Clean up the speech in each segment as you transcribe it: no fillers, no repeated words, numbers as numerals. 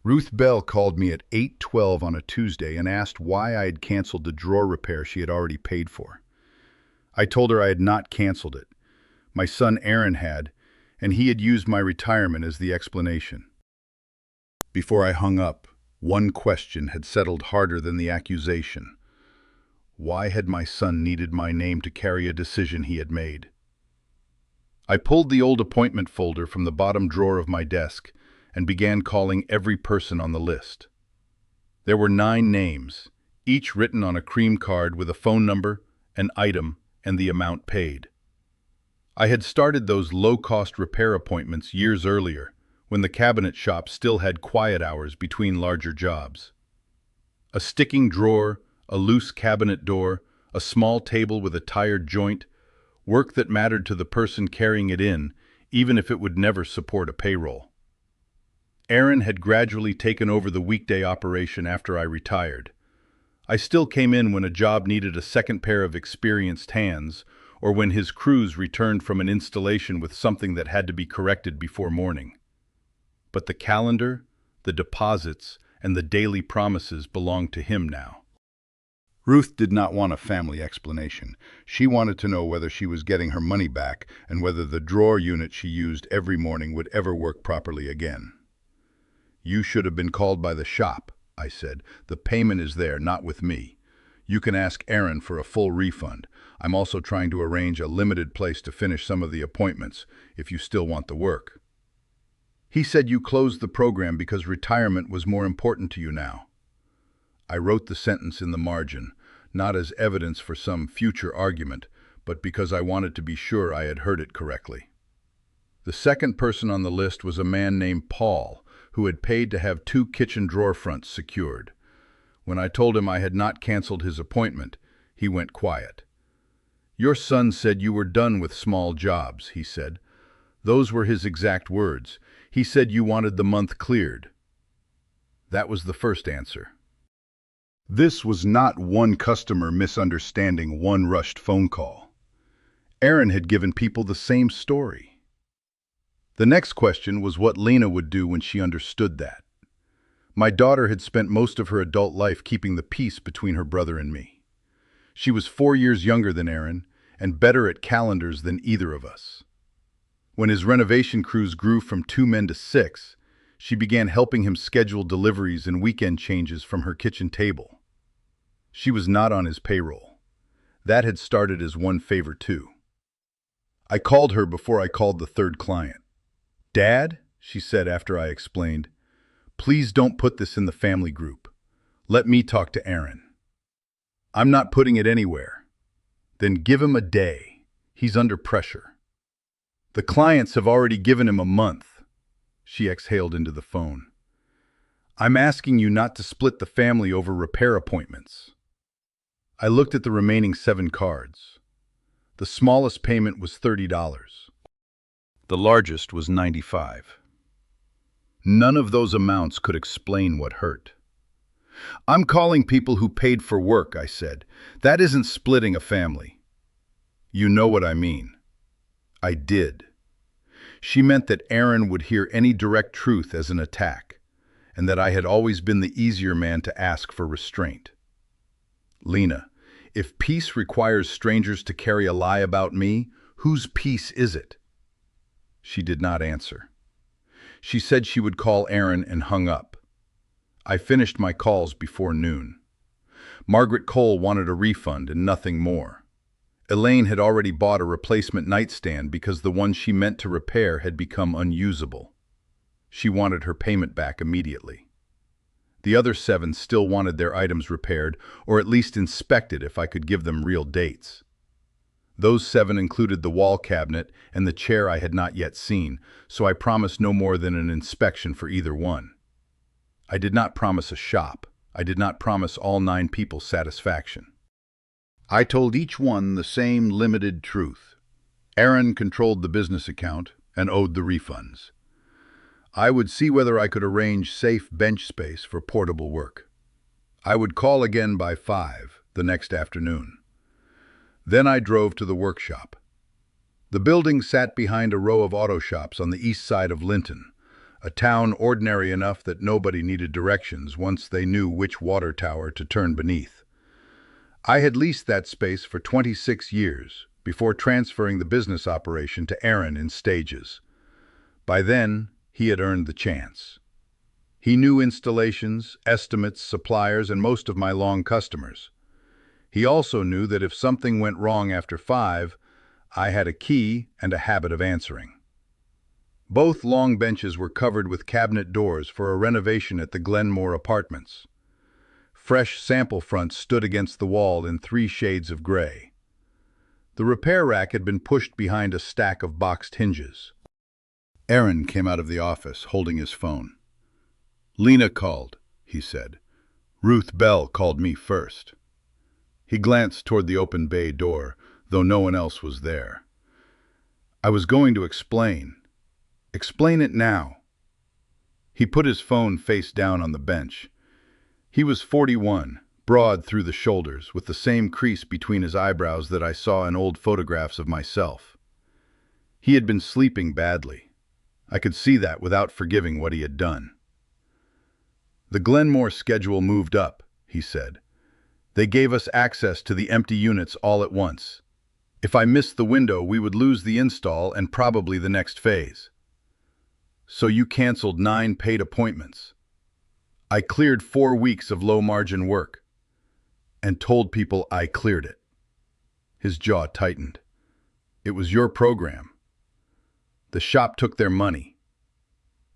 Ruth Bell called me at 8:12 on a Tuesday and asked why I had canceled the drawer repair she had already paid for. I told her I had not canceled it. My son Aaron had, and he had used my retirement as the explanation. Before I hung up, one question had settled harder than the accusation. Why had my son needed my name to carry a decision he had made? I pulled the old appointment folder from the bottom drawer of my desk and began calling every person on the list. There were 9 names, each written on a cream card with a phone number, an item, and the amount paid. I had started those low-cost repair appointments years earlier, when the cabinet shop still had quiet hours between larger jobs. A sticking drawer, a loose cabinet door, a small table with a tired joint, work that mattered to the person carrying it in, even if it would never support a payroll. Aaron had gradually taken over the weekday operation after I retired. I still came in when a job needed a second pair of experienced hands, or when his crews returned from an installation with something that had to be corrected before morning. But the calendar, the deposits, and the daily promises belonged to him now. Ruth did not want a family explanation. She wanted to know whether she was getting her money back and whether the drawer unit she used every morning would ever work properly again. "You should have been called by the shop," I said. "The payment is there, not with me. You can ask Aaron for a full refund. I'm also trying to arrange a limited place to finish some of the appointments, if you still want the work." "He said you closed the program because retirement was more important to you now." I wrote the sentence in the margin, not as evidence for some future argument, but because I wanted to be sure I had heard it correctly. The second person on the list was a man named Paul, who had paid to have 2 kitchen drawer fronts secured. When I told him I had not canceled his appointment, he went quiet. "Your son said you were done with small jobs," he said. Those were his exact words. He said you wanted the month cleared. That was the first answer. This was not one customer misunderstanding one rushed phone call. Aaron had given people the same story. The next question was what Lena would do when she understood that. My daughter had spent most of her adult life keeping the peace between her brother and me. She was 4 years younger than Aaron and better at calendars than either of us. When his renovation crews grew from 2 men to 6, she began helping him schedule deliveries and weekend changes from her kitchen table. She was not on his payroll. That had started as one favor too. I called her before I called the third client. "Dad," she said after I explained, "please don't put this in the family group. Let me talk to Aaron." "I'm not putting it anywhere." "Then give him a day. He's under pressure." "The clients have already given him a month." She exhaled into the phone. "I'm asking you not to split the family over repair appointments." I looked at the remaining 7 cards. The smallest payment was $30. The largest was $95. None of those amounts could explain what hurt. "I'm calling people who paid for work," I said. "That isn't splitting a family." "You know what I mean." I did. She meant that Aaron would hear any direct truth as an attack, and that I had always been the easier man to ask for restraint. "Lena, if peace requires strangers to carry a lie about me, whose peace is it?" She did not answer. She said she would call Aaron and hung up. I finished my calls before noon. Margaret Cole wanted a refund and nothing more. Elaine had already bought a replacement nightstand because the one she meant to repair had become unusable. She wanted her payment back immediately. The other 7 still wanted their items repaired, or at least inspected if I could give them real dates. Those 7 included the wall cabinet and the chair I had not yet seen, so I promised no more than an inspection for either one. I did not promise a shop. I did not promise all 9 people satisfaction. I told each one the same limited truth. Aaron controlled the business account and owed the refunds. I would see whether I could arrange safe bench space for portable work. I would call again by 5 the next afternoon. Then I drove to the workshop. The building sat behind a row of auto shops on the east side of Linton, a town ordinary enough that nobody needed directions once they knew which water tower to turn beneath. I had leased that space for 26 years before transferring the business operation to Aaron in stages. By then, he had earned the chance. He knew installations, estimates, suppliers, and most of my long customers. He also knew that if something went wrong after 5, I had a key and a habit of answering. Both long benches were covered with cabinet doors for a renovation at the Glenmore Apartments. Fresh sample fronts stood against the wall in 3 shades of gray. The repair rack had been pushed behind a stack of boxed hinges. Aaron came out of the office, holding his phone. "Lena called," he said. "Ruth Bell called me first." He glanced toward the open bay door, though no one else was there. "I was going to explain. Explain it now." He put his phone face down on the bench. He was 41, broad through the shoulders, with the same crease between his eyebrows that I saw in old photographs of myself. He had been sleeping badly. I could see that without forgiving what he had done. "The Glenmore schedule moved up," he said. "They gave us access to the empty units all at once. If I missed the window, we would lose the install and probably the next phase. So you canceled 9 paid appointments. I cleared 4 weeks of low-margin work and told people I cleared it." His jaw tightened. "It was your program. The shop took their money.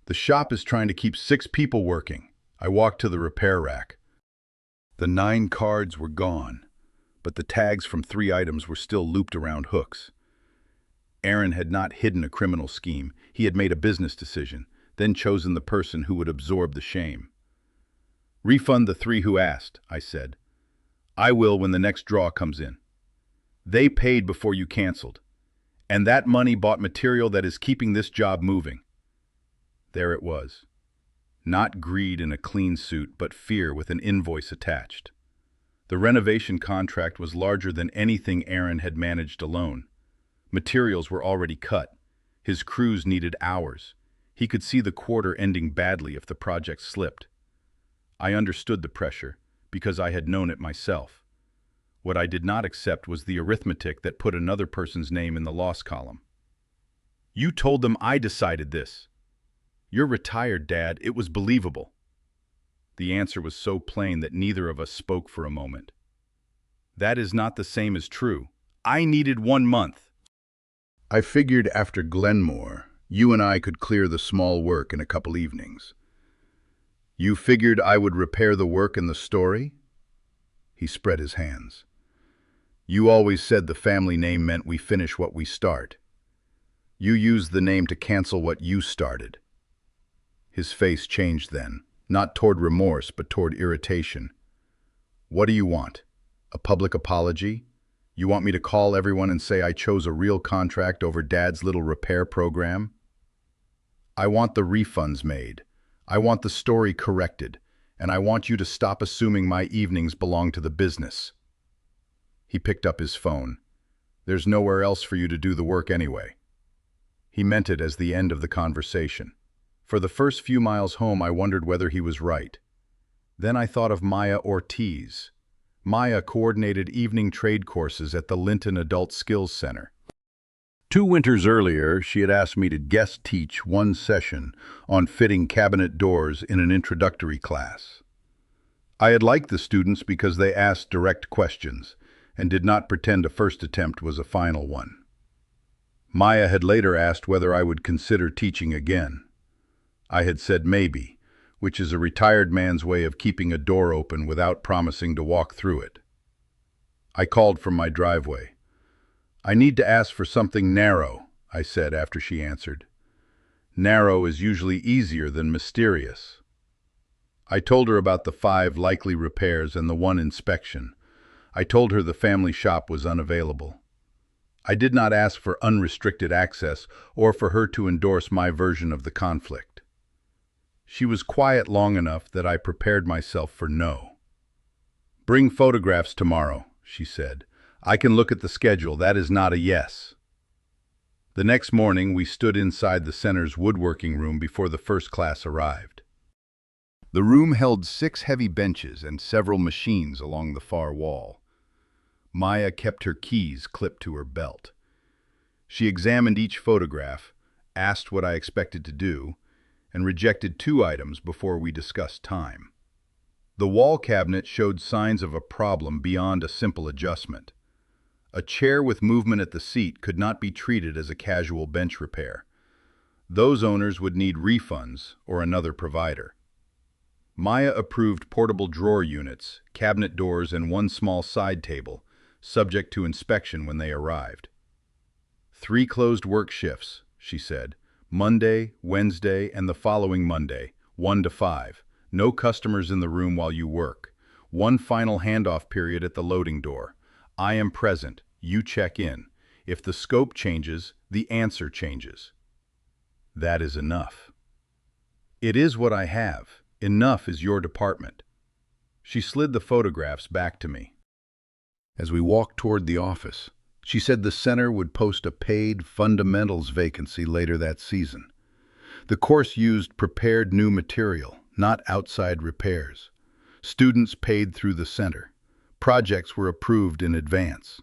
The shop is trying to keep 6 people working." I walked to the repair rack. The 9 cards were gone, but the tags from 3 items were still looped around hooks. Aaron had not hidden a criminal scheme. He had made a business decision, then chosen the person who would absorb the shame. "Refund the 3 who asked," I said. "I will when the next draw comes in. They paid before you canceled, and that money bought material that is keeping this job moving." There it was. Not greed in a clean suit, but fear with an invoice attached. The renovation contract was larger than anything Aaron had managed alone. Materials were already cut. His crews needed hours. He could see the quarter ending badly if the project slipped. I understood the pressure, because I had known it myself. What I did not accept was the arithmetic that put another person's name in the loss column. "You told them I decided this." "You're retired, Dad. It was believable." The answer was so plain that neither of us spoke for a moment. "That is not the same as true. I needed 1 month. I figured after Glenmore, you and I could clear the small work in a couple evenings. You figured I would repair the work in the story?" He spread his hands. "You always said the family name meant we finish what we start. You used the name to cancel what you started." His face changed then, not toward remorse, but toward irritation. "What do you want? A public apology? You want me to call everyone and say I chose a real contract over Dad's little repair program? I want the refunds made. I want the story corrected, and I want you to stop assuming my evenings belong to the business." He picked up his phone. "There's nowhere else for you to do the work anyway." He meant it as the end of the conversation. For the first few miles home, I wondered whether he was right. Then I thought of Maya Ortiz. Maya coordinated evening trade courses at the Linton Adult Skills Center. 2 winters earlier, she had asked me to guest teach 1 session on fitting cabinet doors in an introductory class. I had liked the students because they asked direct questions and did not pretend a first attempt was a final one. Maya had later asked whether I would consider teaching again. I had said maybe, which is a retired man's way of keeping a door open without promising to walk through it. I called from my driveway. "I need to ask for something narrow," I said after she answered. Narrow is usually easier than mysterious. I told her about the 5 likely repairs and the 1 inspection. I told her the family shop was unavailable. I did not ask for unrestricted access or for her to endorse my version of the conflict. She was quiet long enough that I prepared myself for no. "Bring photographs tomorrow," she said. "I can look at the schedule. That is not a yes." The next morning, we stood inside the center's woodworking room before the first class arrived. The room held 6 heavy benches and several machines along the far wall. Maya kept her keys clipped to her belt. She examined each photograph, asked what I expected to do, and rejected 2 items before we discussed time. The wall cabinet showed signs of a problem beyond a simple adjustment. A chair with movement at the seat could not be treated as a casual bench repair. Those owners would need refunds or another provider. Maya approved portable drawer units, cabinet doors, and 1 small side table, subject to inspection when they arrived. 3 closed work shifts, she said, Monday, Wednesday, and the following Monday, 1 to 5. No customers in the room while you work. 1 final handoff period at the loading door. I am present, you check in. If the scope changes, the answer changes. That is enough. It is what I have. Enough is your department. She slid the photographs back to me. As we walked toward the office, she said the center would post a paid fundamentals vacancy later that season. The course used prepared new material, not outside repairs. Students paid through the center. Projects were approved in advance.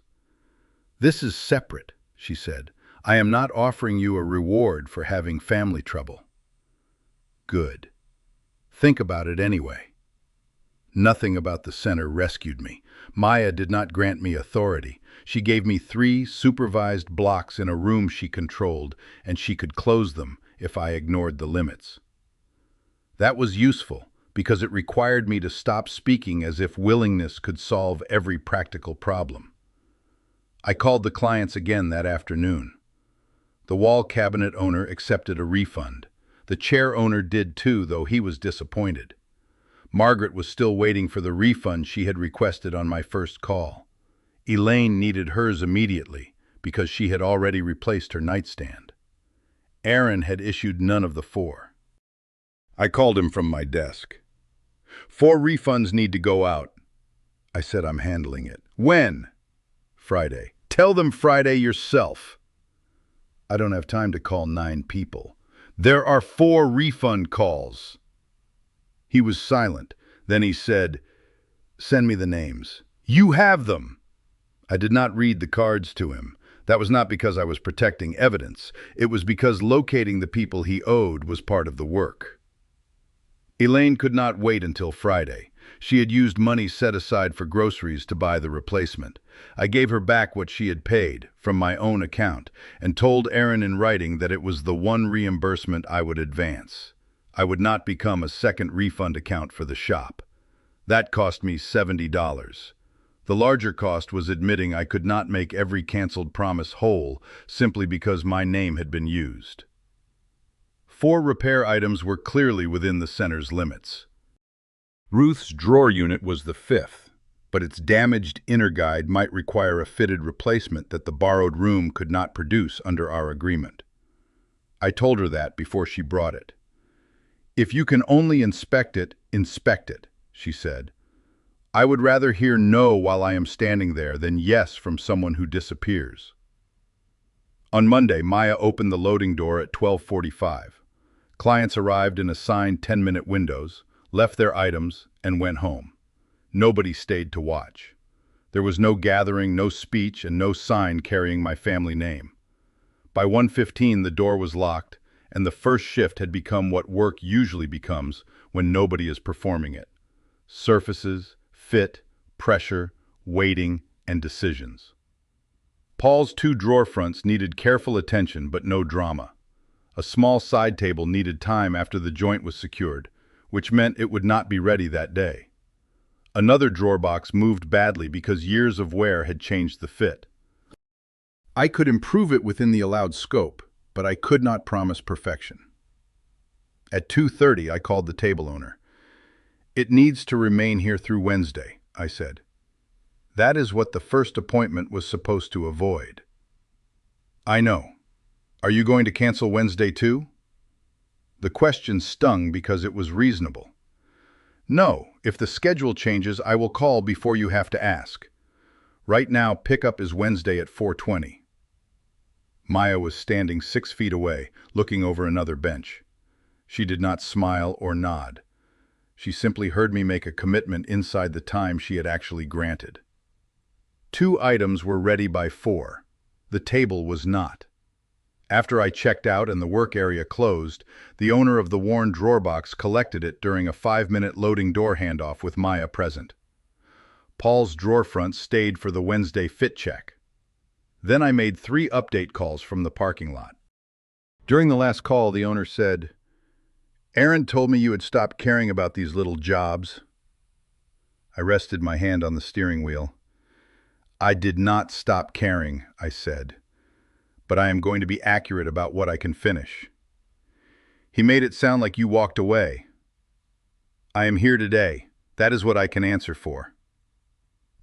This is separate, she said. I am not offering you a reward for having family trouble. Good. Think about it anyway. Nothing about the center rescued me. Maya did not grant me authority. She gave me 3 supervised blocks in a room she controlled, and she could close them if I ignored the limits. That was useful because it required me to stop speaking as if willingness could solve every practical problem. I called the clients again that afternoon. The wall cabinet owner accepted a refund. The chair owner did too, though he was disappointed. Margaret was still waiting for the refund she had requested on my first call. Elaine needed hers immediately because she had already replaced her nightstand. Aaron had issued none of the 4. I called him from my desk. 4 refunds need to go out. I said I'm handling it. When? Friday. Tell them Friday yourself. I don't have time to call 9 people. There are 4 refund calls. He was silent. Then he said, send me the names. You have them. I did not read the cards to him. That was not because I was protecting evidence. It was because locating the people he owed was part of the work. Elaine could not wait until Friday. She had used money set aside for groceries to buy the replacement. I gave her back what she had paid, from my own account, and told Aaron in writing that it was the 1 reimbursement I would advance. I would not become a second refund account for the shop. That cost me $70. The larger cost was admitting I could not make every canceled promise whole simply because my name had been used. 4 repair items were clearly within the center's limits. Ruth's drawer unit was the 5th, but its damaged inner guide might require a fitted replacement that the borrowed room could not produce under our agreement. I told her that before she brought it. If you can only inspect it, she said. I would rather hear no while I am standing there than yes from someone who disappears. On Monday, Maya opened the loading door at 12:45. Clients arrived in assigned 10-minute windows, left their items, and went home. Nobody stayed to watch. There was no gathering, no speech, and no sign carrying my family name. By 1:15, the door was locked, and the first shift had become what work usually becomes when nobody is performing it. Surfaces, fit, pressure, waiting, and decisions. Paul's 2 drawer fronts needed careful attention but no drama. A small side table needed time after the joint was secured, which meant it would not be ready that day. Another drawer box moved badly because years of wear had changed the fit. I could improve it within the allowed scope, but I could not promise perfection. At 2:30, I called the table owner. It needs to remain here through Wednesday, I said. That is what the first appointment was supposed to avoid. I know. Are you going to cancel Wednesday too? The question stung because it was reasonable. No, if the schedule changes, I will call before you have to ask. Right now, pickup is Wednesday at 4:20. Maya was standing 6 feet away, looking over another bench. She did not smile or nod. She simply heard me make a commitment inside the time she had actually granted. 2 items were ready by 4. The table was not. After I checked out and the work area closed, the owner of the worn drawer box collected it during a 5-minute loading door handoff with Maya present. Paul's drawer front stayed for the Wednesday fit check. Then I made 3 update calls from the parking lot. During the last call, the owner said, "Aaron told me you had stopped caring about these little jobs." I rested my hand on the steering wheel. "I did not stop caring," I said, "but I am going to be accurate about what I can finish." "He made it sound like you walked away." "I am here today. That is what I can answer for."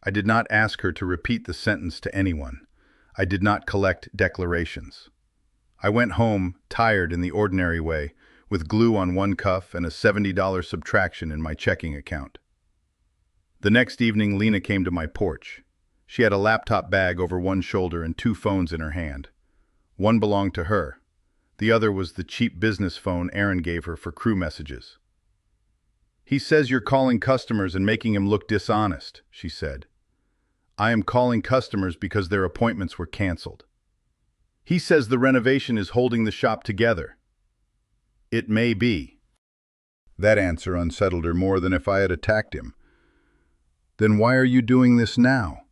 I did not ask her to repeat the sentence to anyone. I did not collect declarations. I went home, tired in the ordinary way, with glue on one cuff and a $70 subtraction in my checking account. The next evening, Lena came to my porch. She had a laptop bag over one shoulder and 2 phones in her hand. One belonged to her. The other was the cheap business phone Aaron gave her for crew messages. "He says you're calling customers and making him look dishonest," she said. "I am calling customers because their appointments were canceled. He says the renovation is holding the shop together." "It may be." That answer unsettled her more than if I had attacked him. "Then why are you doing this now?"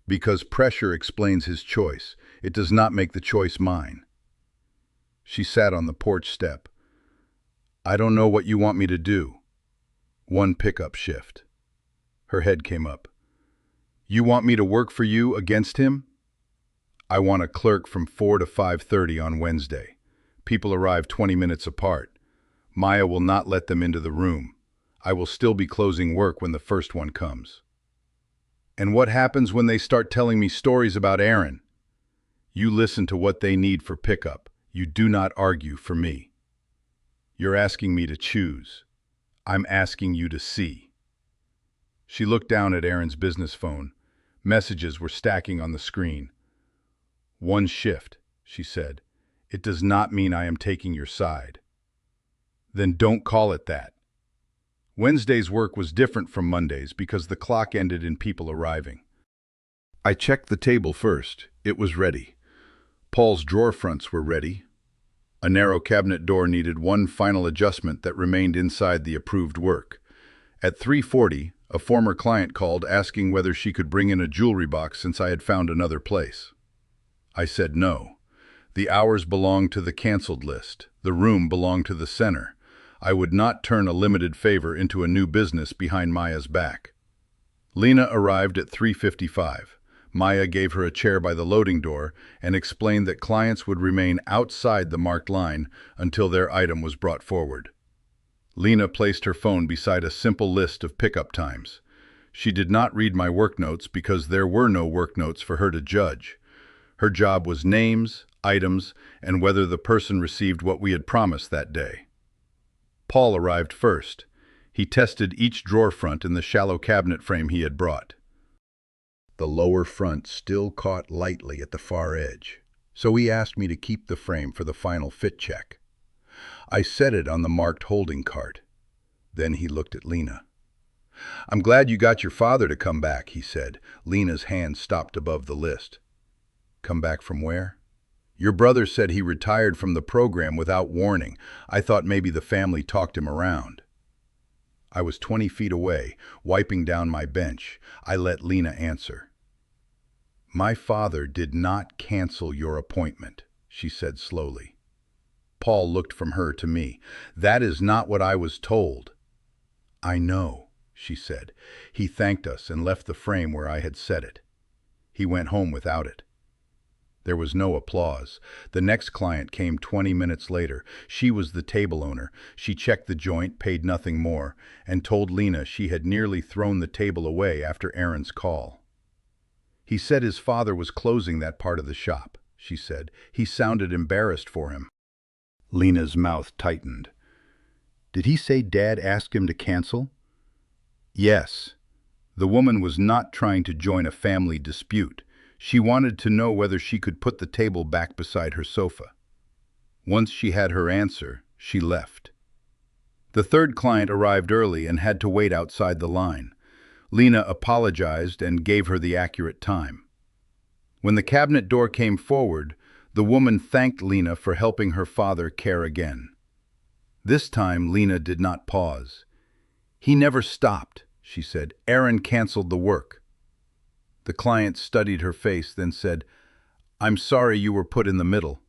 "Because pressure explains his choice. It does not make the choice mine." She sat on the porch step. "I don't know what you want me to do." One pickup shift. Her head came up. "You want me to work for you against him?" "I want a clerk from 4 to 5:30 on Wednesday. People arrive 20 minutes apart. Maya will not let them into the room. I will still be closing work when the first one comes." "And what happens when they start telling me stories about Aaron?" "You listen to what they need for pickup. You do not argue for me." "You're asking me to choose. I'm asking you to see." She looked down at Aaron's business phone. Messages were stacking on the screen. "One shift," she said. "It does not mean I am taking your side." "Then don't call it that." Wednesday's work was different from Monday's because the clock ended in people arriving. I checked the table first. It was ready. Paul's drawer fronts were ready. A narrow cabinet door needed one final adjustment that remained inside the approved work. At 3:40, a former client called asking whether she could bring in a jewelry box since I had found another place. I said no. The hours belonged to the canceled list. The room belonged to the center. I would not turn a limited favor into a new business behind Maya's back. Lena arrived at 3:55. Maya gave her a chair by the loading door and explained that clients would remain outside the marked line until their item was brought forward. Lena placed her phone beside a simple list of pickup times. She did not read my work notes because there were no work notes for her to judge. Her job was names, items, and whether the person received what we had promised that day. Paul arrived first. He tested each drawer front in the shallow cabinet frame he had brought. The lower front still caught lightly at the far edge, so he asked me to keep the frame for the final fit check. I set it on the marked holding cart. Then he looked at Lena. "I'm glad you got your father to come back," he said. Lena's hand stopped above the list. "Come back from where?" "Your brother said he retired from the program without warning. I thought maybe the family talked him around." I was 20 feet away, wiping down my bench. I let Lena answer. "My father did not cancel your appointment," she said slowly. Paul looked from her to me. "That is not what I was told." "I know," she said. "He thanked us and left the frame where I had set it. He went home without it." There was no applause. The next client came 20 minutes later. She was the table owner. She checked the joint, paid nothing more, and told Lena she had nearly thrown the table away after Aaron's call. "He said his father was closing that part of the shop," she said. "He sounded embarrassed for him." Lena's mouth tightened. "Did he say Dad asked him to cancel?" "Yes." The woman was not trying to join a family dispute. She wanted to know whether she could put the table back beside her sofa. Once she had her answer, she left. The third client arrived early and had to wait outside the line. Lena apologized and gave her the accurate time. When the cabinet door came forward, the woman thanked Lena for helping her father care again. This time, Lena did not pause. "He never stopped," she said. "Aaron canceled the work." The client studied her face, then said, "I'm sorry you were put in the middle."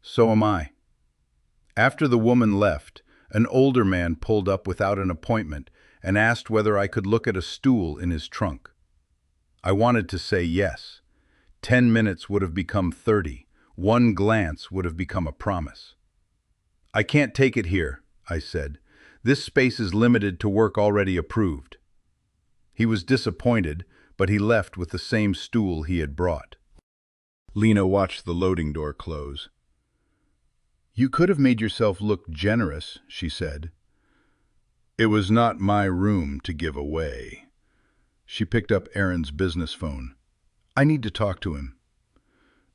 "So am I." After the woman left, an older man pulled up without an appointment and asked whether I could look at a stool in his trunk. I wanted to say yes. 10 minutes would have become 30. One glance would have become a promise. "I can't take it here," I said. "This space is limited to work already approved." He was disappointed, but he left with the same stool he had brought. Lena watched the loading door close. "You could have made yourself look generous," she said. "It was not my room to give away." She picked up Aaron's business phone. "I need to talk to him."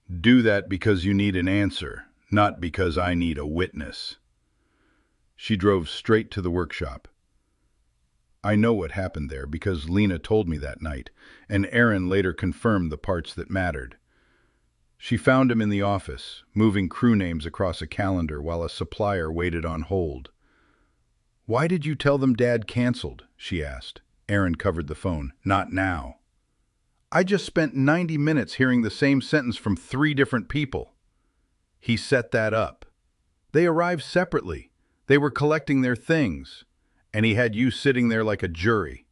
"Do that because you need an answer, not because I need a witness." She drove straight to the workshop. I know what happened there because Lena told me that night, and Aaron later confirmed the parts that mattered. She found him in the office, moving crew names across a calendar while a supplier waited on hold. "Why did you tell them Dad canceled?" she asked. Aaron covered the phone. "Not now." "I just spent 90 minutes hearing the same sentence from 3 different people." "He set that up. They arrived separately. They were collecting their things. And he had you sitting there like a jury."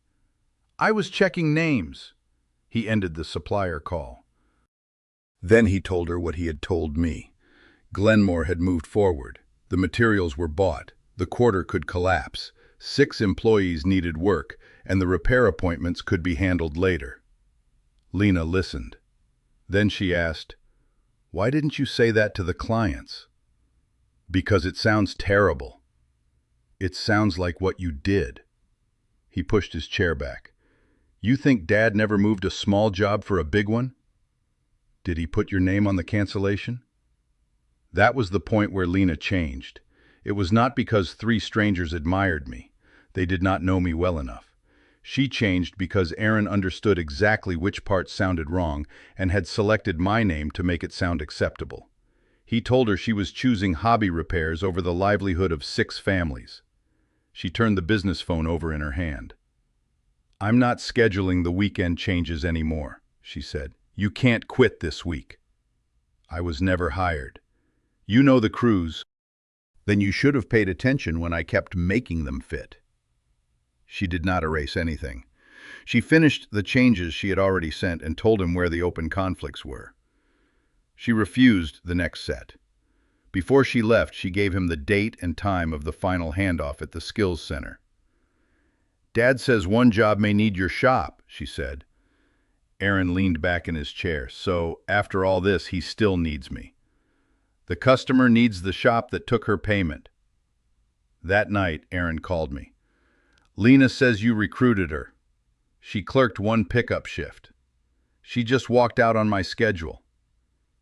"I was checking names." He ended the supplier call. Then he told her what he had told me. Glenmore had moved forward. The materials were bought. The quarter could collapse. 6 employees needed work, and the repair appointments could be handled later. Lena listened. Then she asked, "Why didn't you say that to the clients?" "Because it sounds terrible. It sounds like what you did." He pushed his chair back. "You think Dad never moved a small job for a big one? Did he put your name on the cancellation?" That was the point where Lena changed. It was not because 3 strangers admired me. They did not know me well enough. She changed because Aaron understood exactly which part sounded wrong and had selected my name to make it sound acceptable. He told her she was choosing hobby repairs over the livelihood of 6 families. She turned the business phone over in her hand. "I'm not scheduling the weekend changes anymore," she said. "You can't quit this week." "I was never hired." "You know the crews." "Then you should have paid attention when I kept making them fit." She did not erase anything. She finished the changes she had already sent and told him where the open conflicts were. She refused the next set. Before she left, she gave him the date and time of the final handoff at the Skills Center. "Dad says one job may need your shop," she said. Aaron leaned back in his chair. "So, after all this, he still needs me. The customer needs the shop that took her payment." That night, Aaron called me. "Lena says you recruited her. She clerked 1 pickup shift. She just walked out on my schedule.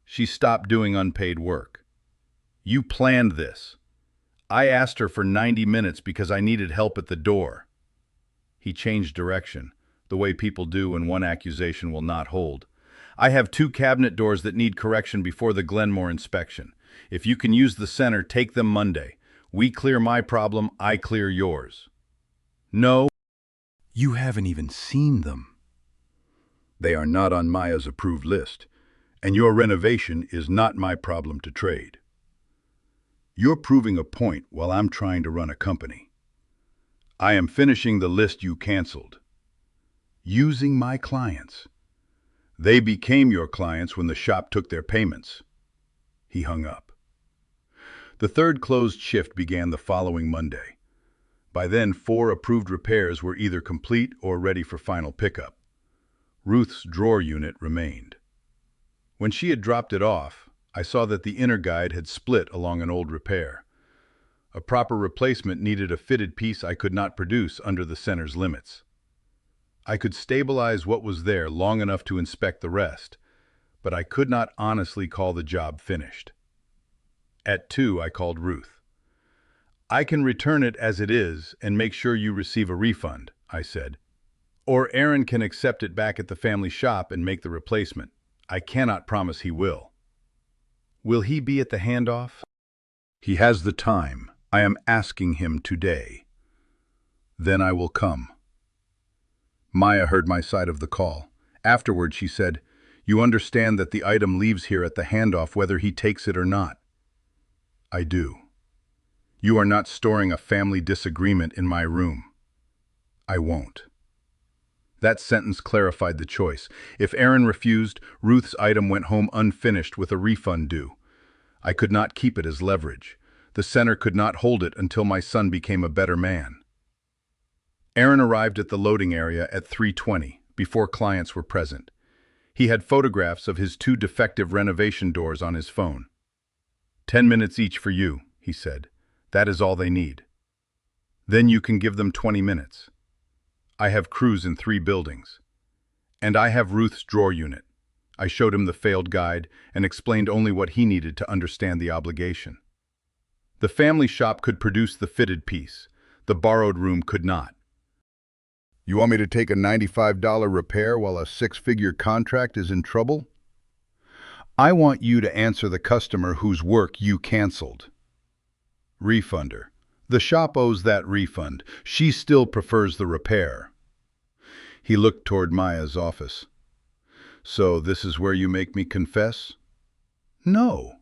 She stopped doing unpaid work. You planned this. I asked her for 90 minutes because I needed help at the door." He changed direction, the way people do when one accusation will not hold. "I have 2 cabinet doors that need correction before the Glenmore inspection. If you can use the center, take them Monday. We clear my problem, I clear yours." "No, you haven't even seen them." "They are not on Maya's approved list, and your renovation is not my problem to trade. You're proving a point while I'm trying to run a company. I am finishing the list you canceled. Using my clients. They became your clients when the shop took their payments." He hung up. The third closed shift began the following Monday. By then, 4 approved repairs were either complete or ready for final pickup. Ruth's drawer unit remained. When she had dropped it off, I saw that the inner guide had split along an old repair. A proper replacement needed a fitted piece I could not produce under the center's limits. I could stabilize what was there long enough to inspect the rest, but I could not honestly call the job finished. At 2, I called Ruth. "I can return it as it is and make sure you receive a refund," I said. "Or Aaron can accept it back at the family shop and make the replacement. I cannot promise he will." "Will he be at the handoff?" "He has the time. I am asking him today. Then I will come." Maya heard my side of the call. Afterward, she said, "You understand that the item leaves here at the handoff whether he takes it or not?" "I do." "You are not storing a family disagreement in my room." "I won't." That sentence clarified the choice. If Aaron refused, Ruth's item went home unfinished with a refund due. I could not keep it as leverage. The center could not hold it until my son became a better man. Aaron arrived at the loading area at 3:20, before clients were present. He had photographs of his 2 defective renovation doors on his phone. "10 minutes each for you," he said. "That is all they need. Then you can give them 20 minutes. I have crews in 3 buildings. And I have Ruth's drawer unit." I showed him the failed guide and explained only what he needed to understand the obligation. The family shop could produce the fitted piece. The borrowed room could not. "You want me to take a $95 repair while a 6-figure contract is in trouble?" "I want you to answer the customer whose work you canceled." "Refunder. The shop owes that refund. She still prefers the repair." He looked toward Maya's office. "So this is where you make me confess?" "No.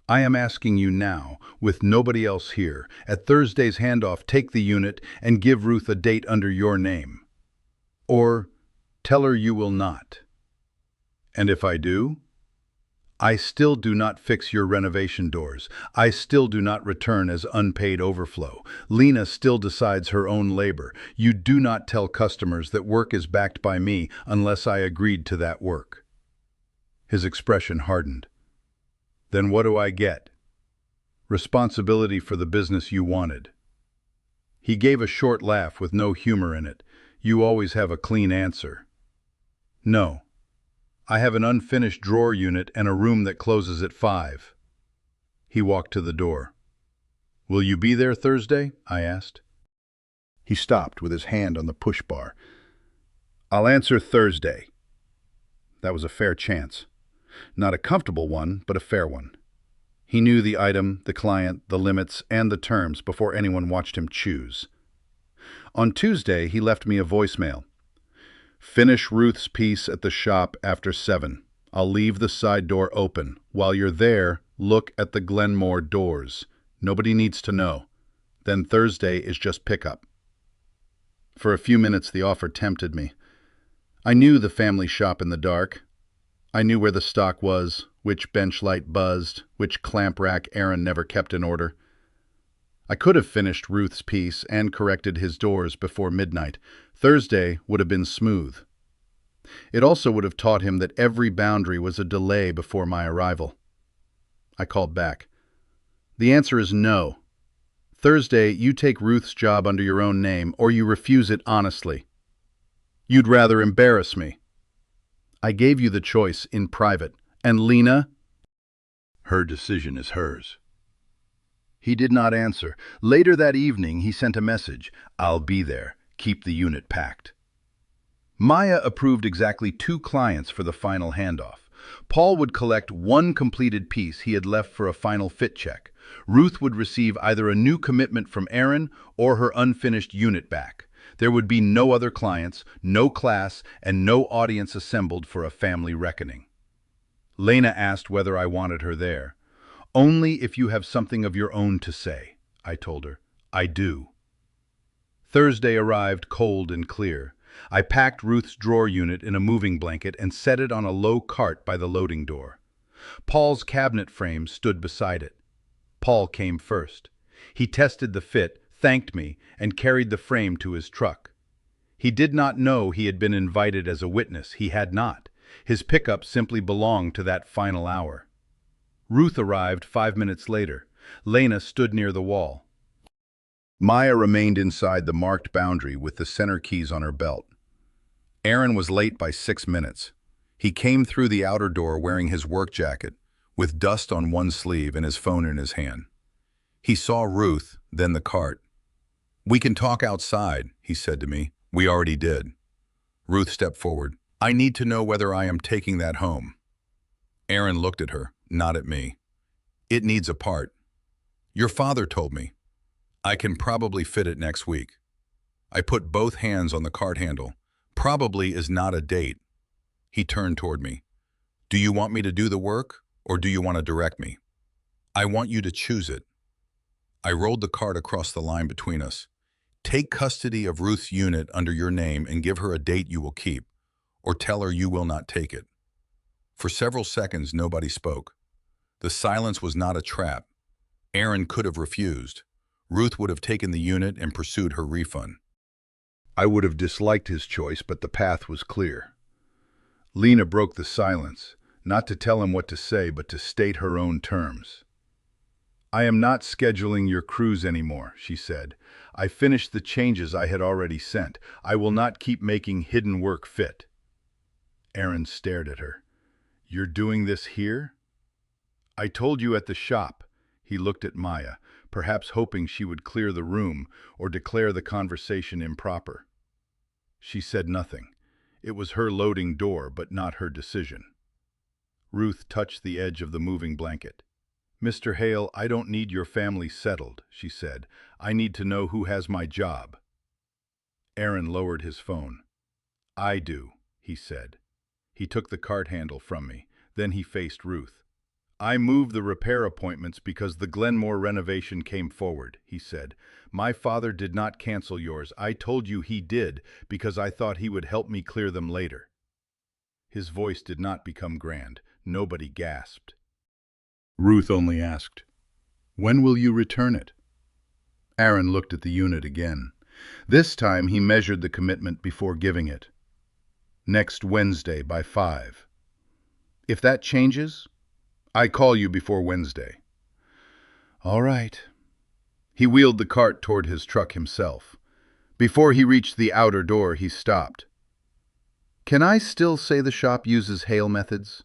I am asking you now, with nobody else here, at Thursday's handoff, take the unit and give Ruth a date under your name. Or tell her you will not." "And if I do?" "I still do not fix your renovation doors. I still do not return as unpaid overflow. Lena still decides her own labor. You do not tell customers that work is backed by me unless I agreed to that work." His expression hardened. "Then what do I get?" "Responsibility for the business you wanted." He gave a short laugh with no humor in it. "You always have a clean answer." "No. I have an unfinished drawer unit and a room that closes at 5. He walked to the door. "Will you be there Thursday?" I asked. He stopped with his hand on the push bar. "I'll answer Thursday." That was a fair chance. Not a comfortable one, but a fair one. He knew the item, the client, the limits, and the terms before anyone watched him choose. On Tuesday, he left me a voicemail. "Finish Ruth's piece at the shop after 7. I'll leave the side door open. While you're there, look at the Glenmore doors. Nobody needs to know. Then Thursday is just pickup." For a few minutes, the offer tempted me. I knew the family shop in the dark. I knew where the stock was, which bench light buzzed, which clamp rack Aaron never kept in order. I could have finished Ruth's piece and corrected his doors before midnight. Thursday would have been smooth. It also would have taught him that every boundary was a delay before my arrival. I called back. "The answer is no. Thursday, you take Ruth's job under your own name, or you refuse it honestly. You'd rather embarrass me. I gave you the choice in private, and Lena?" "Her decision is hers." He did not answer. Later that evening, he sent a message. "I'll be there. Keep the unit packed." Maya approved exactly 2 clients for the final handoff. Paul would collect 1 completed piece he had left for a final fit check. Ruth would receive either a new commitment from Aaron or her unfinished unit back. There would be no other clients, no class, and no audience assembled for a family reckoning. Lena asked whether I wanted her there. "Only if you have something of your own to say," I told her. "I do." Thursday arrived cold and clear. I packed Ruth's drawer unit in a moving blanket and set it on a low cart by the loading door. Paul's cabinet frame stood beside it. Paul came first. He tested the fit, thanked me, and carried the frame to his truck. He did not know he had been invited as a witness. He had not. His pickup simply belonged to that final hour. Ruth arrived 5 minutes later. Lena stood near the wall. Maya remained inside the marked boundary with the center keys on her belt. Aaron was late by 6 minutes. He came through the outer door wearing his work jacket, with dust on one sleeve and his phone in his hand. He saw Ruth, then the cart. "We can talk outside," he said to me. "We already did." Ruth stepped forward. "I need to know whether I am taking that home." Aaron looked at her, not at me. "It needs a part. Your father told me. I can probably fit it next week." I put both hands on the cart handle. "Probably is not a date." He turned toward me. "Do you want me to do the work, or do you want to direct me?" "I want you to choose it." I rolled the cart across the line between us. "Take custody of Ruth's unit under your name and give her a date you will keep, or tell her you will not take it." For several seconds, nobody spoke. The silence was not a trap. Aaron could have refused. Ruth would have taken the unit and pursued her refund. I would have disliked his choice, but the path was clear. Lena broke the silence, not to tell him what to say, but to state her own terms. "I am not scheduling your cruise anymore," she said. "I finished the changes I had already sent. I will not keep making hidden work fit." Aaron stared at her. "You're doing this here?" "I told you at the shop." He looked at Maya, perhaps hoping she would clear the room or declare the conversation improper. She said nothing. It was her loading door, but not her decision. Ruth touched the edge of the moving blanket. "Mr. Hale, I don't need your family settled," she said. "I need to know who has my job." Aaron lowered his phone. "I do," he said. He took the cart handle from me. Then he faced Ruth. "I moved the repair appointments because the Glenmore renovation came forward," he said. "My father did not cancel yours. I told you he did because I thought he would help me clear them later." His voice did not become grand. Nobody gasped. Ruth only asked, "When will you return it?" Aaron looked at the unit again. This time he measured the commitment before giving it. "Next Wednesday by 5. If that changes, I call you before Wednesday." "All right." He wheeled the cart toward his truck himself. Before he reached the outer door, he stopped. "Can I still say the shop uses Hale methods?"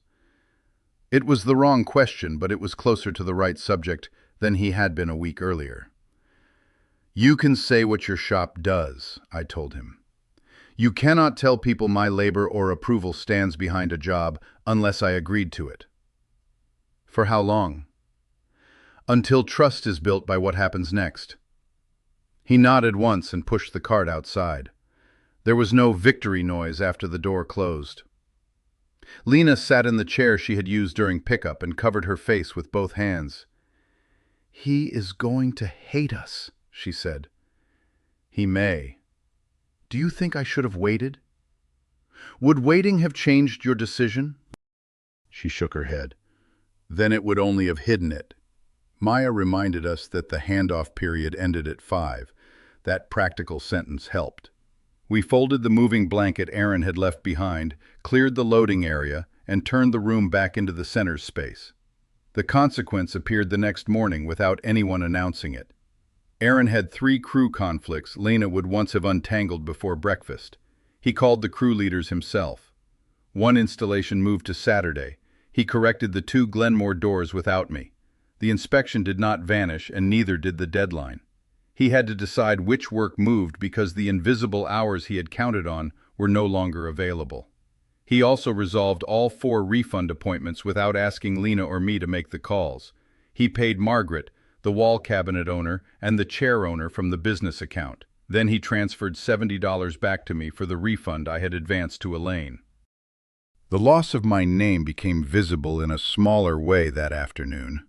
It was the wrong question, but it was closer to the right subject than he had been a week earlier. "You can say what your shop does," I told him. "You cannot tell people my labor or approval stands behind a job unless I agreed to it." "For how long?" "Until trust is built by what happens next." He nodded once and pushed the cart outside. There was no victory noise after the door closed. Lena sat in the chair she had used during pickup and covered her face with both hands. "He is going to hate us," she said. "He may. Do you think I should have waited? Would waiting have changed your decision?" She shook her head. "Then it would only have hidden it." Maya reminded us that the handoff period ended at 5. That practical sentence helped. We folded the moving blanket Aaron had left behind, cleared the loading area, and turned the room back into the center space. The consequence appeared the next morning without anyone announcing it. Aaron had 3 crew conflicts Lena would once have untangled before breakfast. He called the crew leaders himself. One installation moved to Saturday. He corrected the 2 Glenmore doors without me. The inspection did not vanish, and neither did the deadline. He had to decide which work moved because the invisible hours he had counted on were no longer available. He also resolved all 4 refund appointments without asking Lena or me to make the calls. He paid Margaret, the wall cabinet owner, and the chair owner from the business account. Then he transferred $70 back to me for the refund I had advanced to Elaine. The loss of my name became visible in a smaller way that afternoon.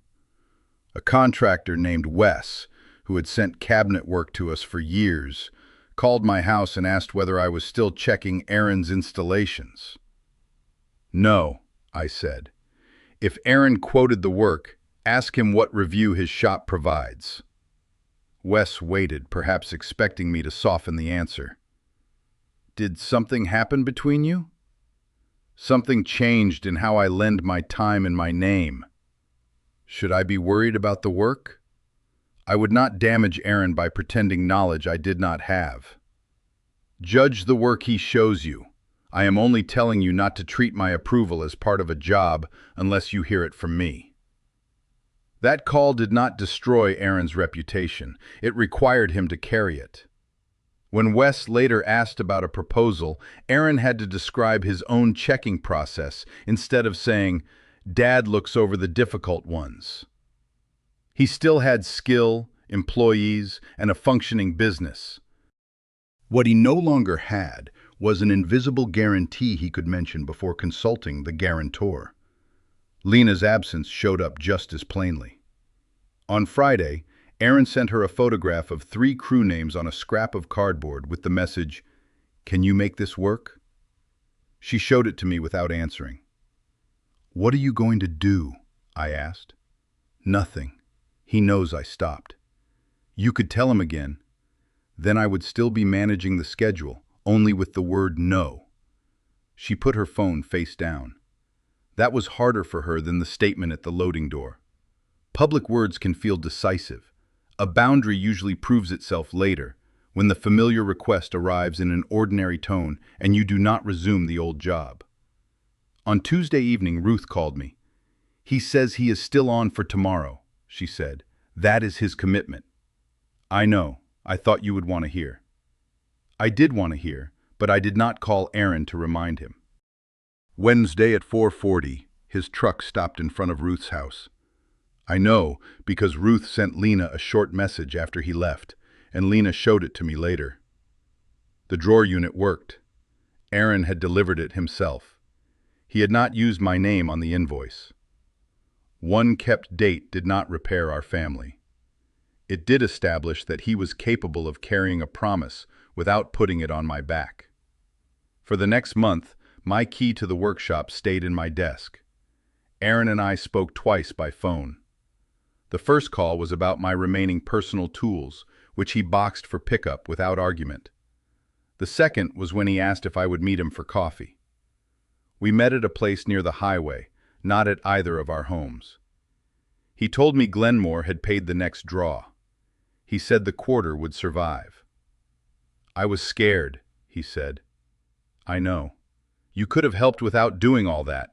A contractor named Wes, who had sent cabinet work to us for years, called my house and asked whether I was still checking Aaron's installations. "No," I said. "If Aaron quoted the work, ask him what review his shop provides." Wes waited, perhaps expecting me to soften the answer. "Did something happen between you?" "Something changed in how I lend my time and my name." "Should I be worried about the work?" "I would not damage Aaron by pretending knowledge I did not have." "Judge the work he shows you. I am only telling you not to treat my approval as part of a job unless you hear it from me. That call did not destroy Aaron's reputation. It required him to carry it. When Wes later asked about a proposal, Aaron had to describe his own checking process instead of saying, "Dad looks over the difficult ones." He still had skill, employees, and a functioning business. What he no longer had was an invisible guarantee he could mention before consulting the guarantor. Lena's absence showed up just as plainly. On Friday, Aaron sent her a photograph of 3 crew names on a scrap of cardboard with the message, "Can you make this work?" She showed it to me without answering. "What are you going to do?" I asked. "Nothing. He knows I stopped." "You could tell him again." "Then I would still be managing the schedule, only with the word no." She put her phone face down. That was harder for her than the statement at the loading door. Public words can feel decisive. A boundary usually proves itself later, when the familiar request arrives in an ordinary tone and you do not resume the old job. On Tuesday evening, Ruth called me. "He says he is still on for tomorrow," she said. "That is his commitment." "I know. I thought you would want to hear." I did want to hear, but I did not call Aaron to remind him. Wednesday at 4:40, his truck stopped in front of Ruth's house. I know because Ruth sent Lena a short message after he left, and Lena showed it to me later. The drawer unit worked. Aaron had delivered it himself. He had not used my name on the invoice. One kept date did not repair our family. It did establish that he was capable of carrying a promise without putting it on my back. For the next month, my key to the workshop stayed in my desk. Aaron and I spoke twice by phone. The first call was about my remaining personal tools, which he boxed for pickup without argument. The second was when he asked if I would meet him for coffee. We met at a place near the highway, not at either of our homes. He told me Glenmore had paid the next draw. He said the quarter would survive. "I was scared," he said. "I know. You could have helped without doing all that."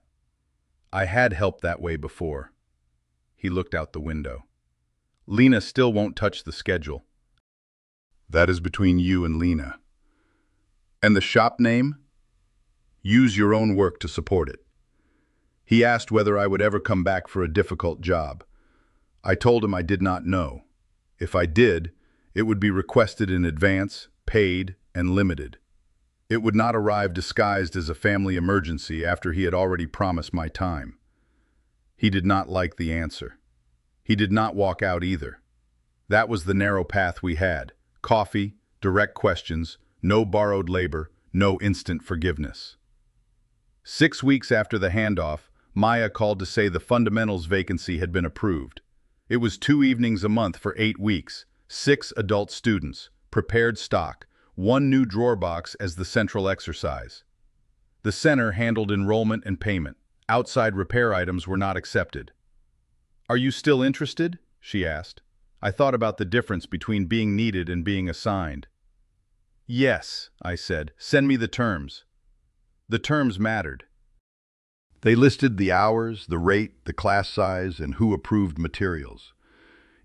"I had helped that way before." He looked out the window. "Lena still won't touch the schedule." "That is between you and Lena." "And the shop name?" "Use your own work to support it." He asked whether I would ever come back for a difficult job. I told him I did not know. If I did, it would be requested in advance, paid, and limited. It would not arrive disguised as a family emergency after he had already promised my time. He did not like the answer. He did not walk out either. That was the narrow path we had. Coffee, direct questions, no borrowed labor, no instant forgiveness. 6 weeks after the handoff, Maya called to say the fundamentals vacancy had been approved. It was 2 evenings a month for 8 weeks, 6 adult students, prepared stock, 1 new drawer box as the central exercise. The center handled enrollment and payment. Outside repair items were not accepted. "Are you still interested?" she asked. I thought about the difference between being needed and being assigned. "Yes," I said. "Send me the terms." The terms mattered. They listed the hours, the rate, the class size, and who approved materials.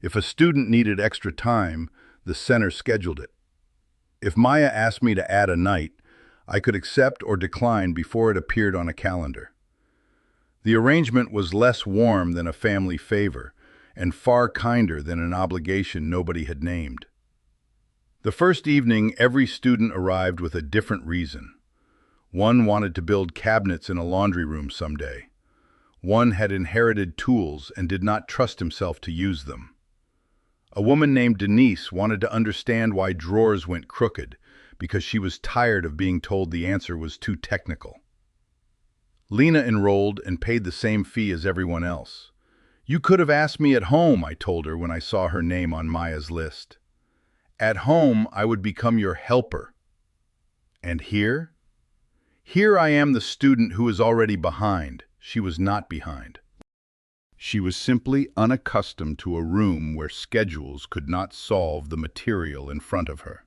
If a student needed extra time, the center scheduled it. If Maya asked me to add a night, I could accept or decline before it appeared on a calendar. The arrangement was less warm than a family favor, and far kinder than an obligation nobody had named. The first evening, every student arrived with a different reason. One wanted to build cabinets in a laundry room someday. One had inherited tools and did not trust himself to use them. A woman named Denise wanted to understand why drawers went crooked, because she was tired of being told the answer was too technical. Lena enrolled and paid the same fee as everyone else. "You could have asked me at home," I told her when I saw her name on Maya's list. "At home, I would become your helper. And here? Here I am the student who is already behind." She was not behind. She was simply unaccustomed to a room where schedules could not solve the material in front of her.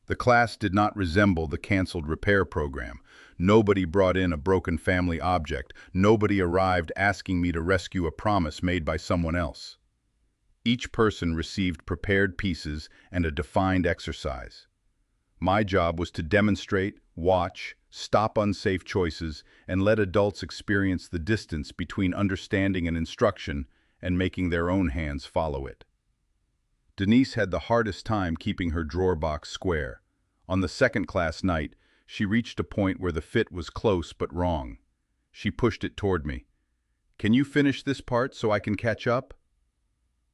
The class did not resemble the canceled repair program. Nobody brought in a broken family object. Nobody arrived asking me to rescue a promise made by someone else. Each person received prepared pieces and a defined exercise. My job was to demonstrate, watch, stop unsafe choices, and let adults experience the distance between understanding and instruction and making their own hands follow it. Denise had the hardest time keeping her drawer box square. On the second class night, she reached a point where the fit was close but wrong. She pushed it toward me. "Can you finish this part so I can catch up?"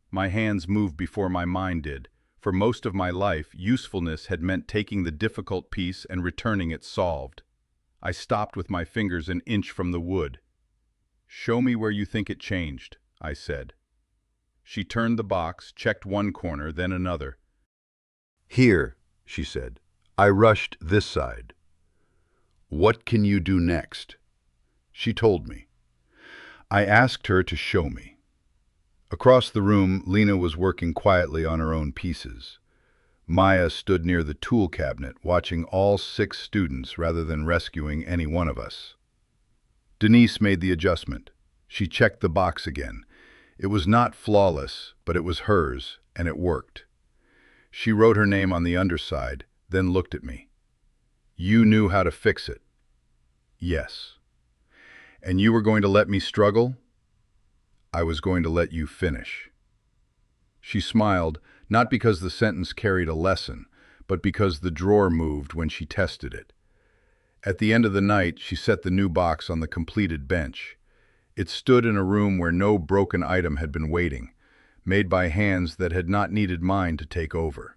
My hands moved before my mind did. For most of my life, usefulness had meant taking the difficult piece and returning it solved. I stopped with my fingers an inch from the wood. "Show me where you think it changed," I said. She turned the box, checked one corner, then another. "Here," she said. "I rushed this side. What can you do next?" She told me. I asked her to show me. Across the room, Lena was working quietly on her own pieces. Maya stood near the tool cabinet, watching all 6 students rather than rescuing any one of us. Denise made the adjustment. She checked the box again. It was not flawless, but it was hers, and it worked. She wrote her name on the underside, then looked at me. "You knew how to fix it." "Yes." "And you were going to let me struggle?" "I was going to let you finish." She smiled, not because the sentence carried a lesson, but because the drawer moved when she tested it. At the end of the night, she set the new box on the completed bench. It stood in a room where no broken item had been waiting, made by hands that had not needed mine to take over.